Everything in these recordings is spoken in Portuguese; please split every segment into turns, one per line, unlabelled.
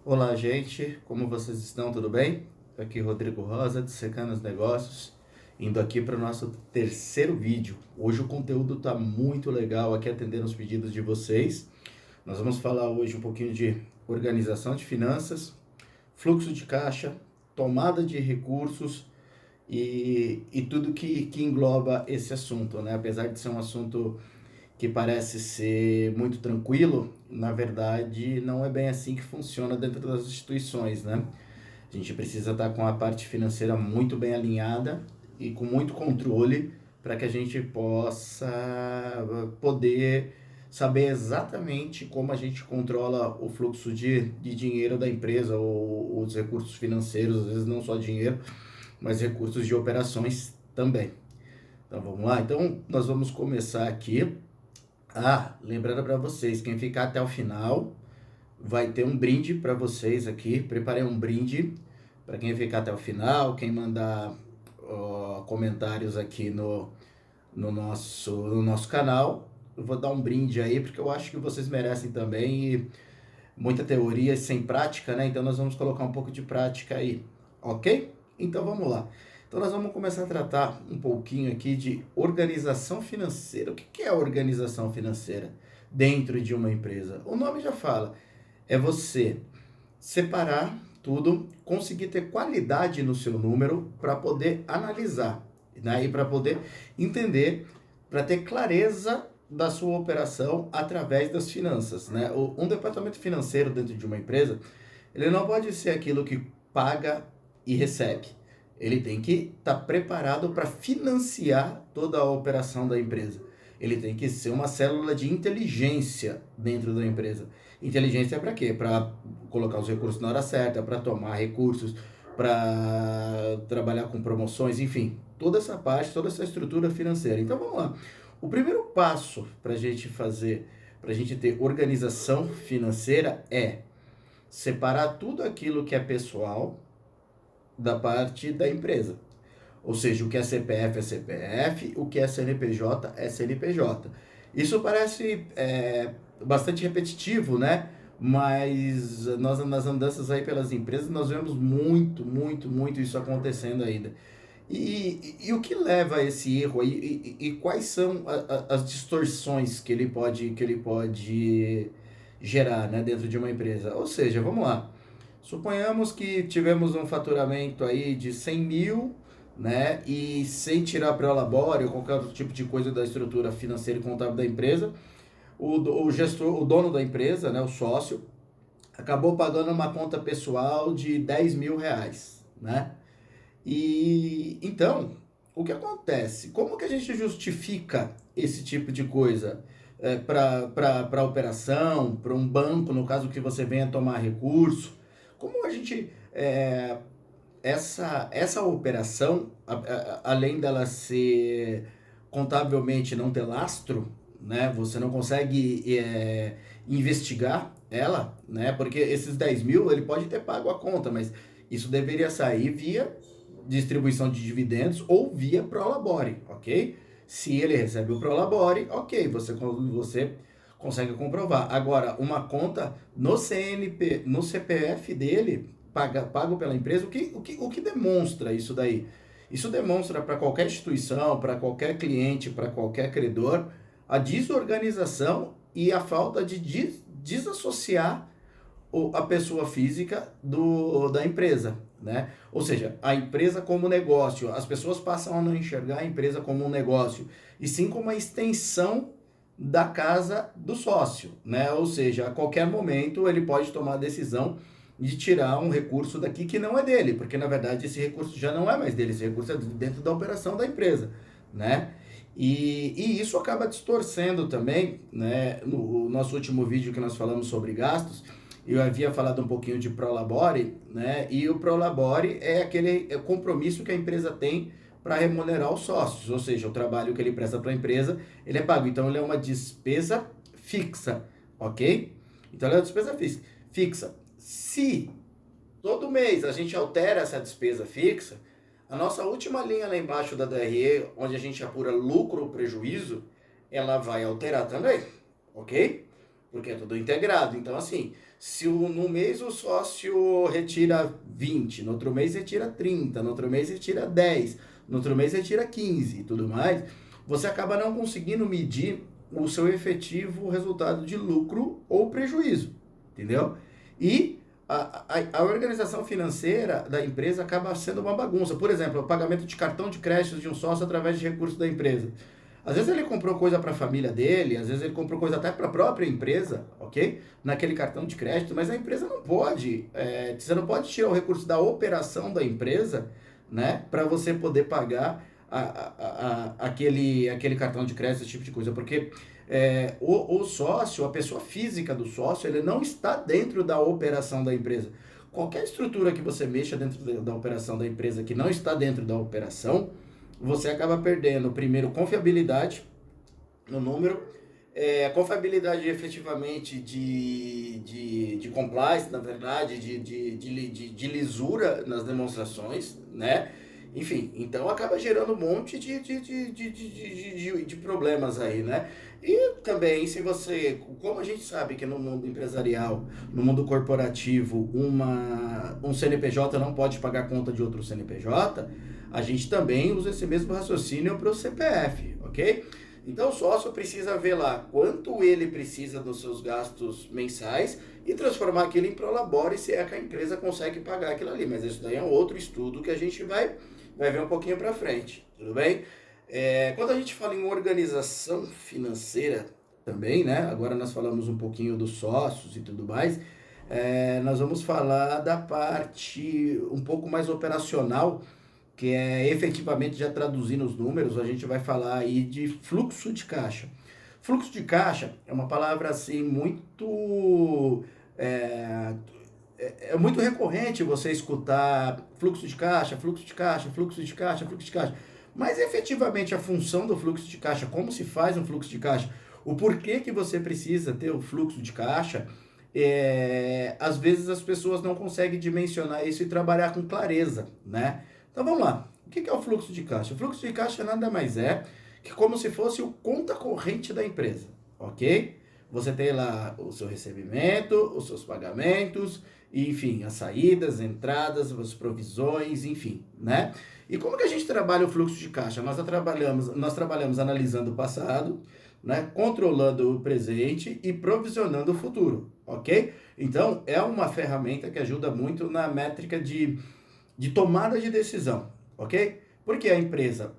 Olá, gente, como vocês estão? Tudo bem? Aqui Rodrigo Rosa, de Secanos Negócios, indo aqui para o nosso terceiro vídeo. Hoje o conteúdo está muito legal aqui, atendendo os pedidos de vocês. Nós vamos falar hoje um pouquinho de organização de finanças, fluxo de caixa, tomada de recursos e tudo que engloba esse assunto, né? Apesar de ser um assunto que parece ser muito tranquilo, na verdade não é bem assim que funciona dentro das instituições, né? A gente precisa estar com a parte financeira muito bem alinhada e com muito controle para que a gente possa poder saber exatamente como a gente controla o fluxo de dinheiro da empresa ou os recursos financeiros, às vezes não só dinheiro, mas recursos de operações também. Então vamos lá? Então nós vamos começar aqui. Lembrando para vocês, quem ficar até o final vai ter um brinde para vocês aqui. Preparei um brinde para quem ficar até o final, quem mandar comentários aqui no nosso canal. Eu vou dar um brinde aí, porque eu acho que vocês merecem também. E muita teoria sem prática, né? Então nós vamos colocar um pouco de prática aí, ok? Então vamos lá. Então nós vamos começar a tratar um pouquinho aqui de organização financeira. O que é organização financeira dentro de uma empresa? O nome já fala, é você separar tudo, conseguir ter qualidade no seu número para poder analisar, né? E para poder entender, para ter clareza da sua operação através das finanças, né? Um departamento financeiro dentro de uma empresa, ele não pode ser aquilo que paga e recebe. Ele tem que estar preparado para financiar toda a operação da empresa. Ele tem que ser uma célula de inteligência dentro da empresa. Inteligência para quê? Para colocar os recursos na hora certa, para tomar recursos, para trabalhar com promoções, enfim, toda essa parte, toda essa estrutura financeira. Então vamos lá. O primeiro passo para a gente fazer, para a gente ter organização financeira é separar tudo aquilo que é pessoal da parte da empresa. Ou seja, o que é CPF é CPF, o que é CNPJ é CNPJ. Isso parece bastante repetitivo, né? Mas nós nas andanças aí pelas empresas nós vemos muito isso acontecendo ainda. E o que leva a esse erro aí? E quais são as distorções que ele pode gerar, né, dentro de uma empresa? Ou seja, vamos lá. Suponhamos que tivemos um faturamento aí de 100 mil, né? E sem tirar pré-labore ou qualquer outro tipo de coisa da estrutura financeira e contábil da empresa, o gestor, o dono da empresa, né, o sócio, acabou pagando uma conta pessoal de 10 mil reais, né? E então, o que acontece? Como que a gente justifica esse tipo de coisa para a operação, para um banco, no caso que você venha tomar recurso? Como a gente essa operação, além dela ser contabilmente não ter lastro, né? Você não consegue investigar ela, né? Porque esses 10 mil ele pode ter pago a conta, mas isso deveria sair via distribuição de dividendos ou via Prolabore, ok? Se ele recebe o Prolabore, ok, você consegue comprovar. Agora, uma conta no CNP, no CPF dele, pago pela empresa, o que demonstra isso daí? Isso demonstra para qualquer instituição, para qualquer cliente, para qualquer credor, a desorganização e a falta de desassociar a pessoa física da empresa, né? Ou seja, a empresa como negócio, as pessoas passam a não enxergar a empresa como um negócio, e sim como uma extensão da casa do sócio, né? Ou seja, a qualquer momento ele pode tomar a decisão de tirar um recurso daqui que não é dele, porque na verdade esse recurso já não é mais dele, esse recurso é dentro da operação da empresa, né? E isso acaba distorcendo também, né? No nosso último vídeo que nós falamos sobre gastos, eu havia falado um pouquinho de Prolabore, né? E o Prolabore é aquele compromisso que a empresa tem para remunerar os sócios, ou seja, o trabalho que ele presta para a empresa, ele é pago. Então, ele é uma despesa fixa, ok? Então, ele é uma despesa fixa. Se todo mês a gente altera essa despesa fixa, a nossa última linha lá embaixo da DRE, onde a gente apura lucro ou prejuízo, ela vai alterar também, ok? porque é tudo integrado. Então, assim, se no mês o sócio retira 20, no outro mês retira 30, no outro mês retira 10, no outro mês retira 15 e tudo mais, você acaba não conseguindo medir o seu efetivo resultado de lucro ou prejuízo, entendeu? E a organização financeira da empresa acaba sendo uma bagunça. Por exemplo, o pagamento de cartão de crédito de um sócio através de recursos da empresa. Às vezes ele comprou coisa para a família dele, às vezes ele comprou coisa até para a própria empresa, ok? Naquele cartão de crédito, mas a empresa não pode, você não pode tirar o recurso da operação da empresa, né, para você poder pagar aquele cartão de crédito, esse tipo de coisa, porque o sócio, a pessoa física do sócio, ele não está dentro da operação da empresa. Qualquer estrutura que você mexa dentro da operação da empresa que não está dentro da operação, você acaba perdendo, primeiro, confiabilidade no número, confiabilidade efetivamente de compliance, na verdade, de lisura nas demonstrações, né? Enfim, então acaba gerando um monte de problemas aí, né? E também, se você, como a gente sabe que no mundo empresarial, no mundo corporativo, um CNPJ não pode pagar conta de outro CNPJ, a gente também usa esse mesmo raciocínio para o CPF, ok? Então o sócio precisa ver lá quanto ele precisa dos seus gastos mensais e transformar aquilo em prolabore se é que a empresa consegue pagar aquilo ali. Mas isso daí é um outro estudo que a gente vai ver um pouquinho para frente, tudo bem? Quando a gente fala em organização financeira também, né? Agora nós falamos um pouquinho dos sócios e tudo mais. Nós vamos falar da parte um pouco mais operacional, que é efetivamente já traduzindo os números, a gente vai falar aí de fluxo de caixa. Fluxo de caixa é uma palavra assim muito é muito recorrente você escutar fluxo de caixa, fluxo de caixa, fluxo de caixa, fluxo de caixa. Mas efetivamente a função do fluxo de caixa, como se faz um fluxo de caixa, o porquê que você precisa ter o fluxo de caixa, às vezes as pessoas não conseguem dimensionar isso e trabalhar com clareza, né? Então vamos lá. O que é o fluxo de caixa? O fluxo de caixa nada mais é que como se fosse o conta corrente da empresa, ok? Você tem lá o seu recebimento, os seus pagamentos, enfim, as saídas, entradas, as provisões, enfim, né? E como que a gente trabalha o fluxo de caixa? Nós trabalhamos analisando o passado, né? Controlando o presente e provisionando o futuro, ok? Então, é uma ferramenta que ajuda muito na métrica de tomada de decisão, ok? Porque a empresa,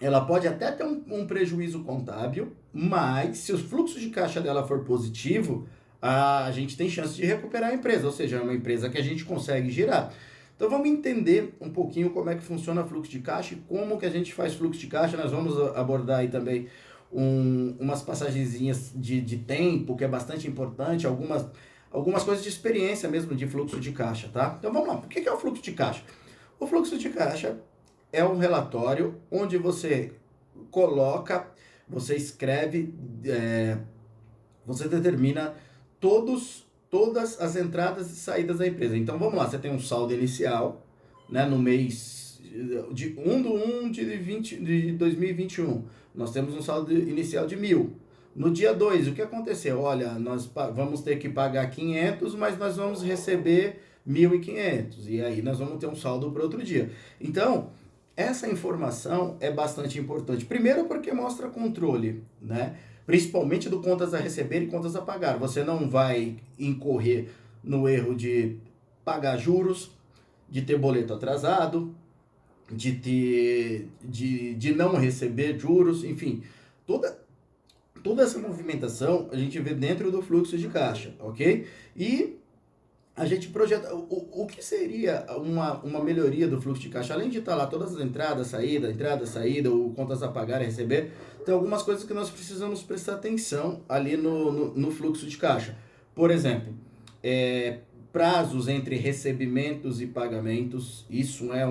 ela pode até ter um prejuízo contábil, mas se o fluxo de caixa dela for positivo, a gente tem chance de recuperar a empresa, ou seja, é uma empresa que a gente consegue girar. Então vamos entender um pouquinho como é que funciona o fluxo de caixa e como que a gente faz fluxo de caixa. Nós vamos abordar aí também umas passagenzinhas de tempo, que é bastante importante, algumas coisas de experiência mesmo de fluxo de caixa, tá? Então vamos lá, o que é o fluxo de caixa? O fluxo de caixa é um relatório onde você coloca, você escreve, você determina todas as entradas e saídas da empresa. Então vamos lá, você tem um saldo inicial, né, no mês de 1 de 2021, nós temos um saldo inicial de 1.000. No dia 2, o que aconteceu? Olha, nós vamos ter que pagar 500, mas nós vamos receber 1.500. E aí nós vamos ter um saldo para outro dia. Então, essa informação é bastante importante. Primeiro porque mostra controle, né? Principalmente do contas a receber e contas a pagar. Você não vai incorrer no erro de pagar juros, de ter boleto atrasado, de não receber juros, enfim. Toda essa movimentação a gente vê dentro do fluxo de caixa, ok? E a gente projeta o que seria uma melhoria do fluxo de caixa, além de estar lá todas as entrada, saída, o contas a pagar e receber, tem algumas coisas que nós precisamos prestar atenção ali no fluxo de caixa. Por exemplo, prazos entre recebimentos e pagamentos, isso é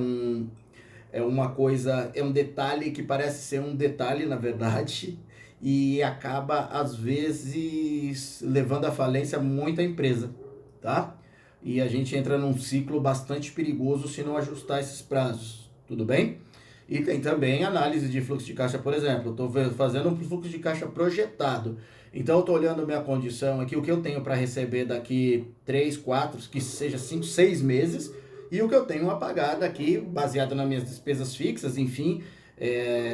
uma coisa, é um detalhe que parece ser um detalhe, na verdade, e acaba, às vezes, levando à falência muita empresa, tá? E a gente entra num ciclo bastante perigoso se não ajustar esses prazos, tudo bem? E tem também análise de fluxo de caixa, por exemplo, estou fazendo um fluxo de caixa projetado. Então eu estou olhando a minha condição aqui, o que eu tenho para receber daqui 3, 4, que seja 5, 6 meses, e o que eu tenho a pagar daqui, baseado nas minhas despesas fixas, enfim,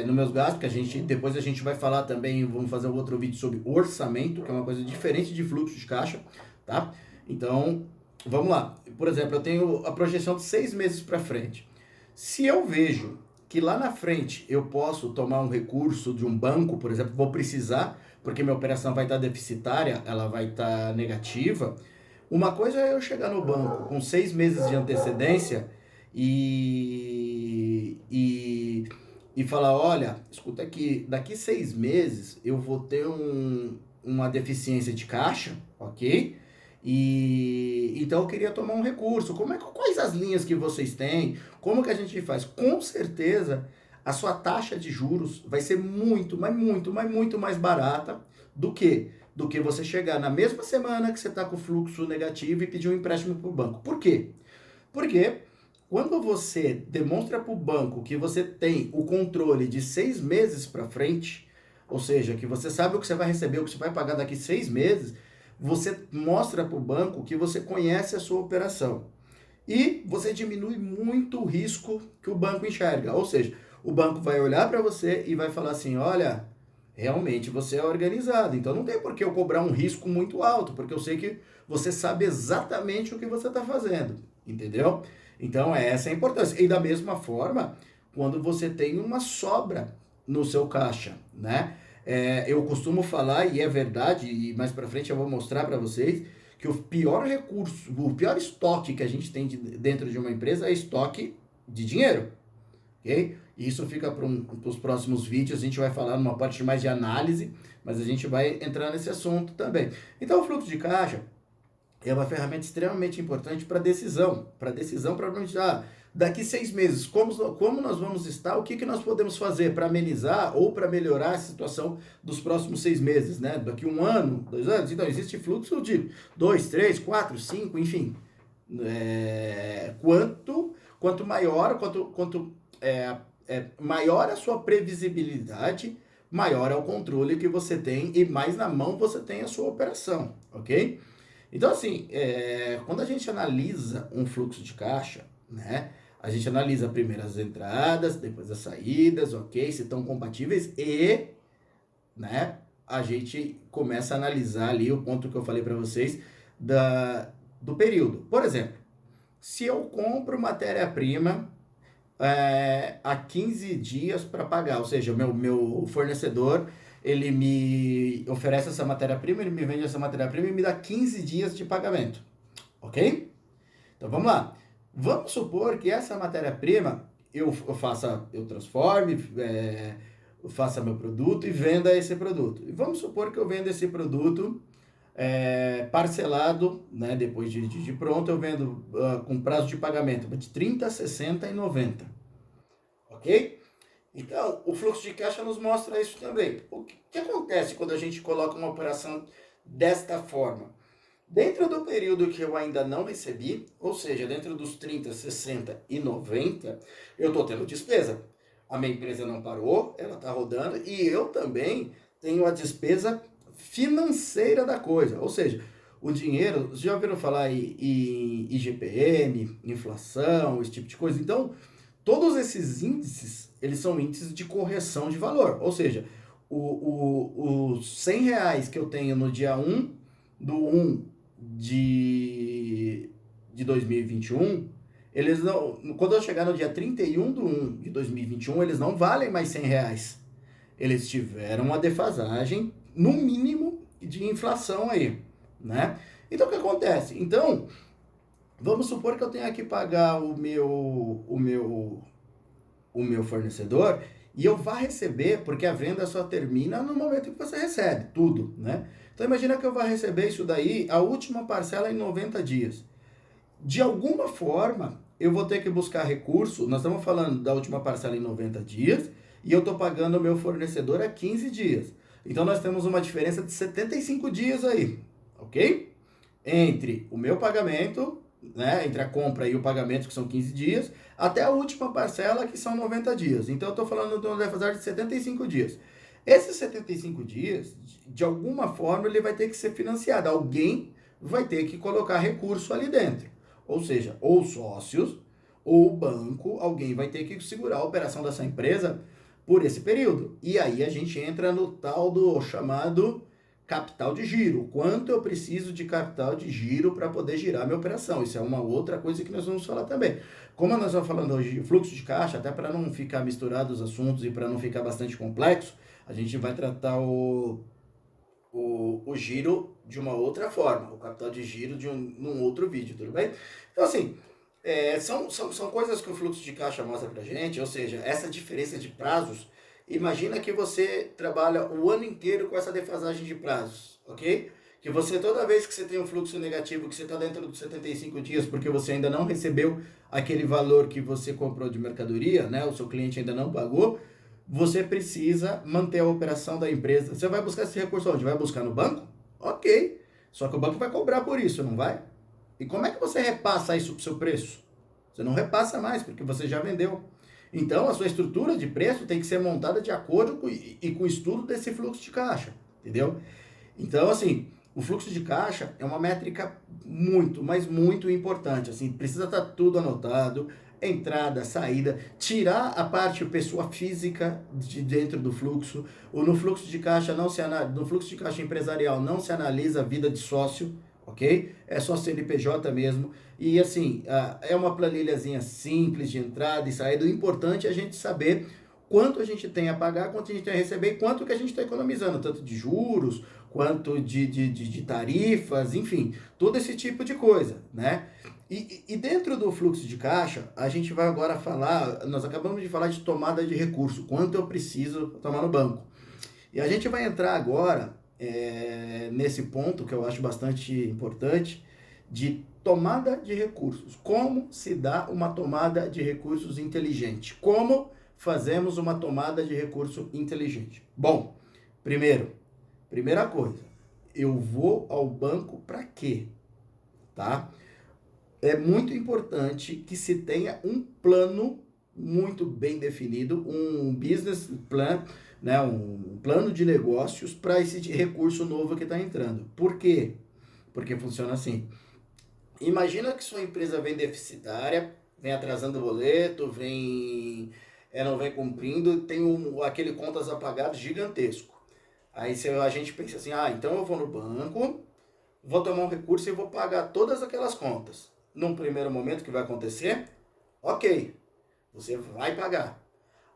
nos meus gastos, que depois a gente vai falar também, vamos fazer um outro vídeo sobre orçamento, que é uma coisa diferente de fluxo de caixa, tá? Então, vamos lá. Por exemplo, eu tenho a projeção de 6 meses para frente. Se eu vejo que lá na frente eu posso tomar um recurso de um banco, por exemplo, vou precisar, porque minha operação vai estar deficitária, ela vai estar negativa. Uma coisa é eu chegar no banco com 6 meses de antecedência e falar, olha, escuta aqui, daqui 6 meses eu vou ter uma deficiência de caixa, ok? E então eu queria tomar um recurso. Quais as linhas que vocês têm? Como que a gente faz? Com certeza a sua taxa de juros vai ser muito, mas muito, mas muito mais barata do que você chegar na mesma semana que você está com fluxo negativo e pedir um empréstimo para o banco. Por quê? Porque quando você demonstra para o banco que você tem o controle de 6 meses para frente, ou seja, que você sabe o que você vai receber, o que você vai pagar daqui 6 meses, você mostra para o banco que você conhece a sua operação. E você diminui muito o risco que o banco enxerga. Ou seja, o banco vai olhar para você e vai falar assim, olha, realmente você é organizado, então não tem por que eu cobrar um risco muito alto, porque eu sei que você sabe exatamente o que você está fazendo, entendeu? Então essa é a importância. E da mesma forma, quando você tem uma sobra no seu caixa, né? Eu costumo falar, e é verdade, e mais para frente eu vou mostrar para vocês, que o pior recurso, o pior estoque que a gente tem dentro de uma empresa é estoque de dinheiro, ok? Isso fica para os próximos vídeos, a gente vai falar numa parte mais de análise, mas a gente vai entrar nesse assunto também. Então o fluxo de caixa é uma ferramenta extremamente importante para decisão, para planejar. Daqui 6 meses, como nós vamos estar, o que nós podemos fazer para amenizar ou para melhorar a situação dos próximos 6 meses, né? Daqui 1 ano, 2 anos, então existe fluxo de 2, 3, 4, 5, enfim. Quanto maior, maior a sua previsibilidade, maior é o controle que você tem e mais na mão você tem a sua operação, ok? Então, assim, quando a gente analisa um fluxo de caixa, né? A gente analisa primeiro as entradas, depois as saídas, ok? Se estão compatíveis e, né? A gente começa a analisar ali o ponto que eu falei para vocês do período. Por exemplo, se eu compro matéria-prima há 15 dias para pagar, ou seja, o meu fornecedor ele me oferece essa matéria-prima, ele me vende essa matéria-prima e me dá 15 dias de pagamento, ok? Então vamos lá. Vamos supor que essa matéria-prima eu transforme, eu faça meu produto e venda esse produto. E vamos supor que eu venda esse produto parcelado, né? Depois de pronto, eu vendo com prazo de pagamento de 30, 60 e 90, ok? Então, o fluxo de caixa nos mostra isso também. O que acontece quando a gente coloca uma operação desta forma? Dentro do período que eu ainda não recebi, ou seja, dentro dos 30, 60 e 90, eu estou tendo despesa. A minha empresa não parou, ela está rodando e eu também tenho a despesa financeira da coisa. Ou seja, o dinheiro, vocês já ouviram falar em IGPM, inflação, esse tipo de coisa? Então, todos esses índices, eles são índices de correção de valor. Ou seja, os 100 reais que eu tenho no dia 1 do 1 de 2021, eles não, quando eu chegar no dia 31 de 1 de 2021, eles não valem mais 100 reais. Eles tiveram uma defasagem, no mínimo, de inflação aí, né? Então, o que acontece? Então, vamos supor que eu tenha que pagar o meu fornecedor e eu vá receber, porque a venda só termina no momento que você recebe tudo, né? Então imagina que eu vá receber isso daí, a última parcela em 90 dias. De alguma forma, eu vou ter que buscar recurso, nós estamos falando da última parcela em 90 dias, e eu estou pagando o meu fornecedor a 15 dias. Então nós temos uma diferença de 75 dias aí, ok? Entre o meu pagamento, né, entre a compra e o pagamento, que são 15 dias, até a última parcela, que são 90 dias. Então eu estou falando de uma defasagem de 75 dias. Esses 75 dias, de alguma forma, ele vai ter que ser financiado. Alguém vai ter que colocar recurso ali dentro. Ou seja, ou sócios, ou o banco, alguém vai ter que segurar a operação dessa empresa por esse período. E aí a gente entra no tal do chamado capital de giro. Quanto eu preciso de capital de giro para poder girar minha operação? Isso é uma outra coisa que nós vamos falar também. Como nós estamos falando hoje de fluxo de caixa, até para não ficar misturado os assuntos e para não ficar bastante complexo, a gente vai tratar o giro de uma outra forma, o capital de giro num outro vídeo, tudo bem? Então, assim, são coisas que o fluxo de caixa mostra pra gente, ou seja, essa diferença de prazos. Imagina que você trabalha o ano inteiro com essa defasagem de prazos, ok? Que você, toda vez que você tem um fluxo negativo, que você está dentro dos 75 dias, porque você ainda não recebeu aquele valor que você comprou de mercadoria, né? O seu cliente ainda não pagou, você precisa manter a operação da empresa. Você vai buscar esse recurso onde? Vai buscar no banco? Ok. Só que o banco vai cobrar por isso, não vai? E como é que você repassa isso para o seu preço? Você não repassa mais, porque você já vendeu. Então, a sua estrutura de preço tem que ser montada de acordo com o estudo desse fluxo de caixa, entendeu? Então, assim, o fluxo de caixa é uma métrica muito, mas muito importante. Assim, precisa estar tudo anotado, entrada, saída, tirar a parte pessoa física de dentro do fluxo. Ou no fluxo de caixa no fluxo de caixa empresarial não se analisa a vida de sócio, ok? É só CNPJ mesmo. E assim, é uma planilhazinha simples de entrada e saída. O importante é a gente saber quanto a gente tem a pagar, quanto a gente tem a receber e quanto que a gente está economizando, tanto de juros, quanto de tarifas, enfim, todo esse tipo de coisa, né? E dentro do fluxo de caixa, a gente vai agora falar, nós acabamos de falar de tomada de recurso, quanto eu preciso tomar no banco. E a gente vai entrar agora nesse ponto que eu acho bastante importante, de tomada de recursos. Como se dá uma tomada de recursos inteligente? Como fazemos uma tomada de recurso inteligente? Bom, primeira coisa, eu vou ao banco para quê? Tá? É muito importante que se tenha um plano muito bem definido, um business plan, né, um plano de negócios para esse recurso novo que está entrando. Por quê? Porque funciona assim. Imagina que sua empresa vem deficitária, vem atrasando o boleto, não vem cumprindo, tem aquele contas a pagar gigantesco. Aí a gente pensa assim, então eu vou no banco, vou tomar um recurso e vou pagar todas aquelas contas. Num primeiro momento, o que vai acontecer? Ok, você vai pagar.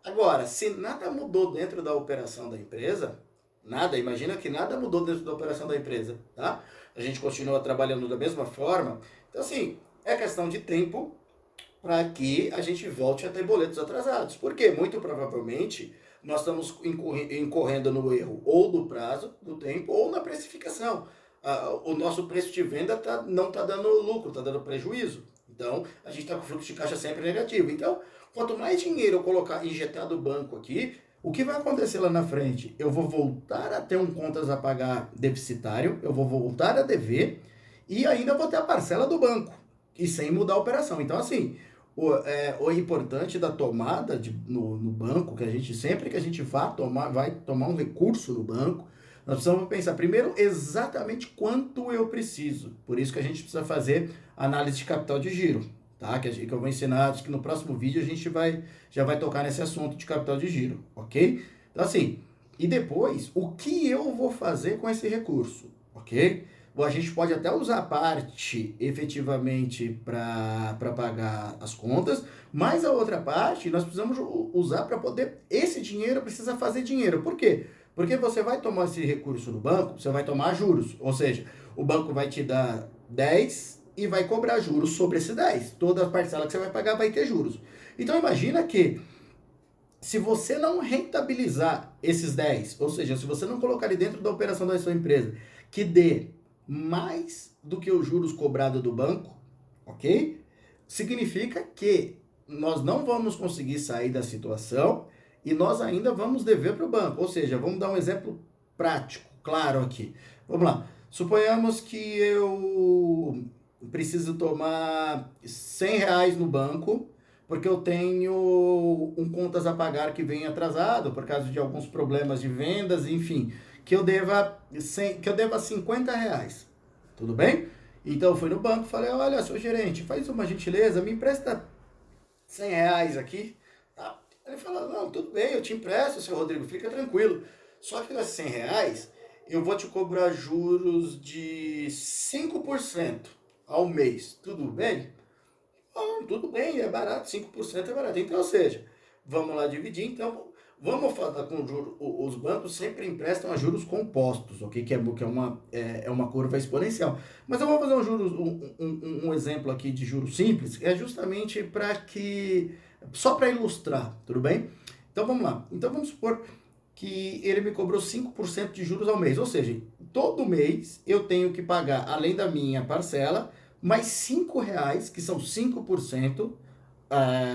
Agora, se nada mudou dentro da operação da empresa, imagina que nada mudou dentro da operação da empresa, tá? A gente continua trabalhando da mesma forma. Então, assim, é questão de tempo para que a gente volte a ter boletos atrasados. Porque, muito provavelmente, nós estamos incorrendo no erro ou do prazo, do tempo, ou na precificação. O nosso preço de venda não está dando lucro, está dando prejuízo. Então, a gente está com o fluxo de caixa sempre negativo. Então, quanto mais dinheiro eu injetar do banco aqui, o que vai acontecer lá na frente? Eu vou voltar a ter um contas a pagar deficitário, eu vou voltar a dever e ainda vou ter a parcela do banco, e sem mudar a operação. Então, assim, o importante da tomada no banco, que a gente, sempre que a gente vai tomar um recurso no banco, nós precisamos pensar primeiro exatamente quanto eu preciso. Por isso que a gente precisa fazer análise de capital de giro, tá? Que eu vou ensinar, acho que no próximo vídeo a gente já vai tocar nesse assunto de capital de giro, ok? Então assim, e depois, o que eu vou fazer com esse recurso, ok? Bom, a gente pode até usar parte efetivamente para pagar as contas, mas a outra parte nós precisamos usar para poder, esse dinheiro precisa fazer dinheiro. Por quê? Porque você vai tomar esse recurso no banco, você vai tomar juros, ou seja, o banco vai te dar 10 e vai cobrar juros sobre esse 10. Toda a parcela que você vai pagar vai ter juros. Então imagina que se você não rentabilizar esses 10, ou seja, se você não colocar ele dentro da operação da sua empresa, que dê mais do que os juros cobrados do banco, ok? Significa que nós não vamos conseguir sair da situação e nós ainda vamos dever para o banco. Ou seja, vamos dar um exemplo prático, claro aqui. Vamos lá. Suponhamos que eu preciso tomar R$ 100 no banco porque eu tenho um contas a pagar que vem atrasado por causa de alguns problemas de vendas, enfim, que eu deva R$ 50. Tudo bem? Então eu fui no banco e falei, olha, seu gerente, faz uma gentileza, me empresta R$ 100 aqui. Tá? Ele falou, não, tudo bem, eu te empresto, seu Rodrigo, fica tranquilo. Só que nesses R$ 100 eu vou te cobrar juros de 5% ao mês. Tudo bem? Ah, tudo bem, é barato, 5% é barato. Então, ou seja, vamos lá dividir. Então, vamos falar com juros. Os bancos sempre emprestam a juros compostos, ok? Que é uma curva exponencial. Mas eu vou fazer um exemplo aqui de juros simples, é justamente para que. Só para ilustrar, tudo bem? Então vamos lá. Então vamos supor que ele me cobrou 5% de juros ao mês. Ou seja, todo mês eu tenho que pagar, além da minha parcela, mais R$ 5, que são 5%.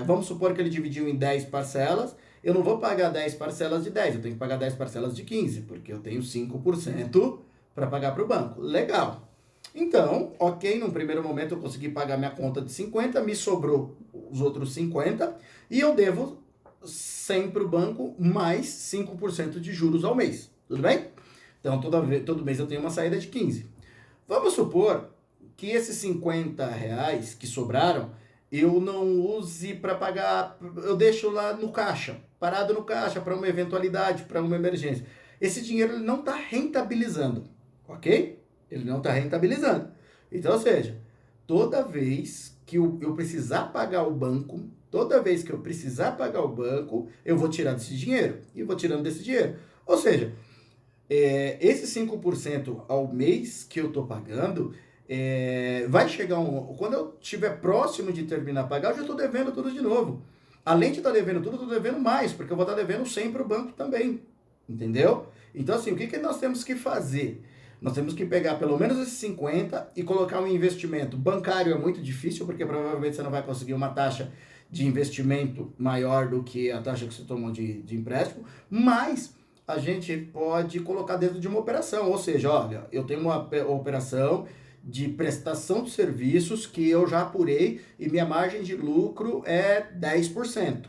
Vamos supor que ele dividiu em 10 parcelas. Eu não vou pagar 10 parcelas de 10, eu tenho que pagar 10 parcelas de 15, porque eu tenho 5% para pagar para o banco. Legal. Então, ok, num primeiro momento eu consegui pagar minha conta de 50, me sobrou os outros 50 e eu devo 100 para o banco mais 5% de juros ao mês. Tudo bem? Então, todo mês eu tenho uma saída de 15. Vamos supor que esses R$ 50 que sobraram, eu não use para pagar, eu deixo lá no caixa, parado no caixa para uma eventualidade, para uma emergência. Esse dinheiro ele não está rentabilizando, ok? Ele não está rentabilizando. Então, ou seja, toda vez que eu precisar pagar o banco, eu vou tirar desse dinheiro. E vou tirando desse dinheiro. Ou seja, esse 5% ao mês que eu estou pagando, vai chegar quando eu estiver próximo de terminar a pagar, eu já estou devendo tudo de novo. Além de estar devendo tudo, eu estou devendo mais, porque eu vou estar devendo 100 para o banco também. Entendeu? Então, assim, o que nós temos que fazer? Nós temos que pegar pelo menos esses 50 e colocar um investimento. Bancário é muito difícil, porque provavelmente você não vai conseguir uma taxa de investimento maior do que a taxa que você tomou de empréstimo, mas a gente pode colocar dentro de uma operação. Ou seja, olha, eu tenho uma operação de prestação de serviços que eu já apurei e minha margem de lucro é 10%.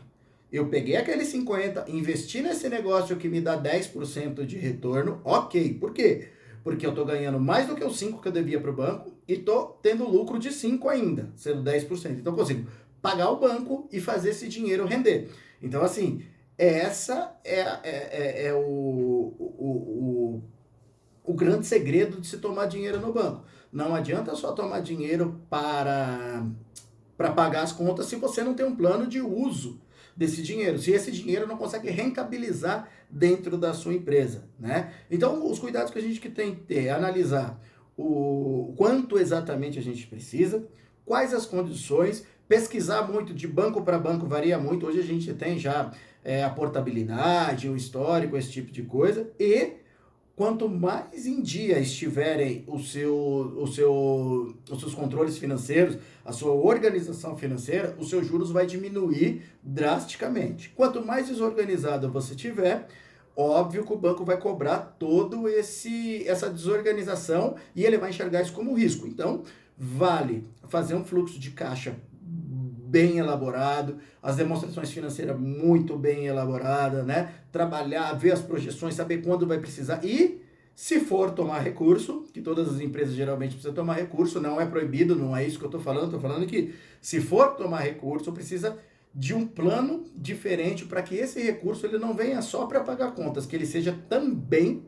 Eu peguei aqueles 50, investi nesse negócio que me dá 10% de retorno, ok. Por quê? Porque eu estou ganhando mais do que os 5 que eu devia para o banco e estou tendo lucro de 5 ainda, sendo 10%. Então eu consigo pagar o banco e fazer esse dinheiro render. Então, assim, essa é o grande segredo de se tomar dinheiro no banco. Não adianta só tomar dinheiro para pagar as contas se você não tem um plano de uso desse dinheiro, se esse dinheiro não consegue rentabilizar dentro da sua empresa, né? Então, os cuidados que a gente tem que ter é analisar o quanto exatamente a gente precisa, quais as condições, pesquisar muito, de banco para banco varia muito, hoje a gente tem já a portabilidade, o histórico, esse tipo de coisa, e quanto mais em dia estiverem os seus controles financeiros, a sua organização financeira, os seus juros vai diminuir drasticamente. Quanto mais desorganizado você tiver, óbvio que o banco vai cobrar todo essa desorganização e ele vai enxergar isso como risco. Então, vale fazer um fluxo de caixa bem elaborado, as demonstrações financeiras muito bem elaboradas, né? Trabalhar, ver as projeções, saber quando vai precisar e, se for tomar recurso, que todas as empresas geralmente precisam tomar recurso, não é proibido, não é isso que eu estou falando que se for tomar recurso, precisa de um plano diferente para que esse recurso ele não venha só para pagar contas, que ele seja também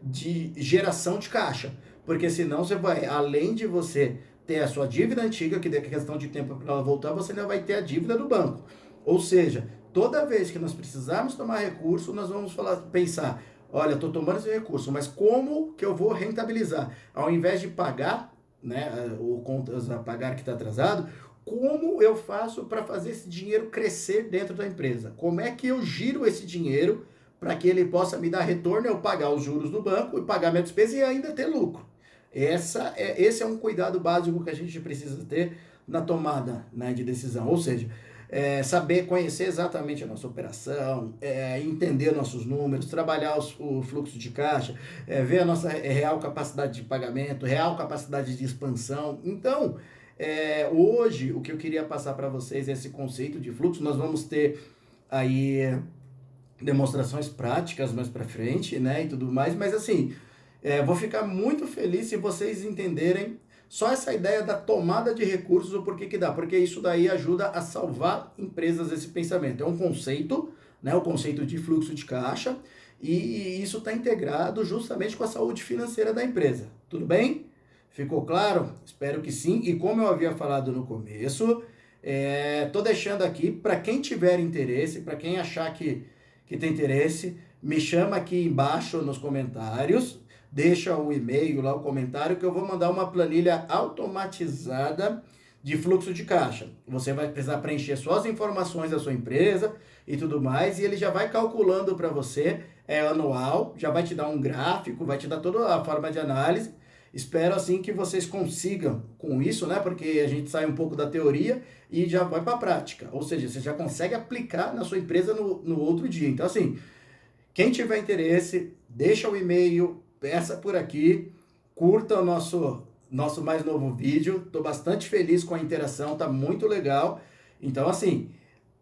de geração de caixa, porque senão você vai, além de você ter a sua dívida antiga, que daqui a questão de tempo para ela voltar, você ainda vai ter a dívida do banco. Ou seja, toda vez que nós precisarmos tomar recurso, nós vamos pensar, olha, estou tomando esse recurso, mas como que eu vou rentabilizar? Ao invés de pagar, né, o contas a pagar que está atrasado, como eu faço para fazer esse dinheiro crescer dentro da empresa? Como é que eu giro esse dinheiro para que ele possa me dar retorno, eu pagar os juros do banco e pagar minha despesa e ainda ter lucro? Esse é um cuidado básico que a gente precisa ter na tomada, né, de decisão. Ou seja, saber conhecer exatamente a nossa operação, entender nossos números, trabalhar o fluxo de caixa, ver a nossa real capacidade de pagamento, real capacidade de expansão. Então, Hoje, o que eu queria passar para vocês é esse conceito de fluxo. Nós vamos ter aí demonstrações práticas mais para frente, né, e tudo mais, mas assim, vou ficar muito feliz se vocês entenderem só essa ideia da tomada de recursos, o porquê que dá, porque isso daí ajuda a salvar empresas, esse pensamento. É um conceito, né, o conceito de fluxo de caixa, e isso está integrado justamente com a saúde financeira da empresa. Tudo bem? Ficou claro? Espero que sim. E como eu havia falado no começo, tô deixando aqui para quem tiver interesse, para quem achar que tem interesse, me chama aqui embaixo nos comentários, deixa o e-mail lá, o comentário, que eu vou mandar uma planilha automatizada de fluxo de caixa. Você vai precisar preencher só as informações da sua empresa e tudo mais, e ele já vai calculando para você, é anual, já vai te dar um gráfico, vai te dar toda a forma de análise. Espero assim que vocês consigam com isso, né? Porque a gente sai um pouco da teoria e já vai para a prática. Ou seja, você já consegue aplicar na sua empresa no outro dia. Então, assim, quem tiver interesse, deixa o e-mail, peça por aqui, curta o nosso mais novo vídeo. Estou bastante feliz com a interação, tá muito legal. Então, assim,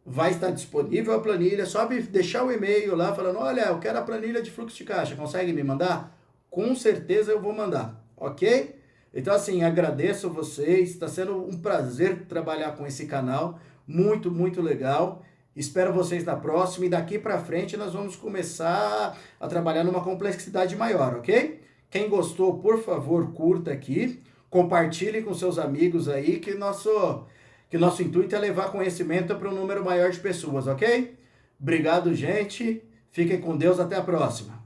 vai estar disponível a planilha, só deixar o e-mail lá falando, olha, eu quero a planilha de fluxo de caixa, consegue me mandar? Com certeza eu vou mandar. Ok? Então, assim, agradeço vocês. Está sendo um prazer trabalhar com esse canal. Muito, muito legal. Espero vocês na próxima. E daqui para frente nós vamos começar a trabalhar numa complexidade maior, ok? Quem gostou, por favor, curta aqui. Compartilhe com seus amigos aí que nosso intuito é levar conhecimento para um número maior de pessoas, ok? Obrigado, gente. Fiquem com Deus. Até a próxima.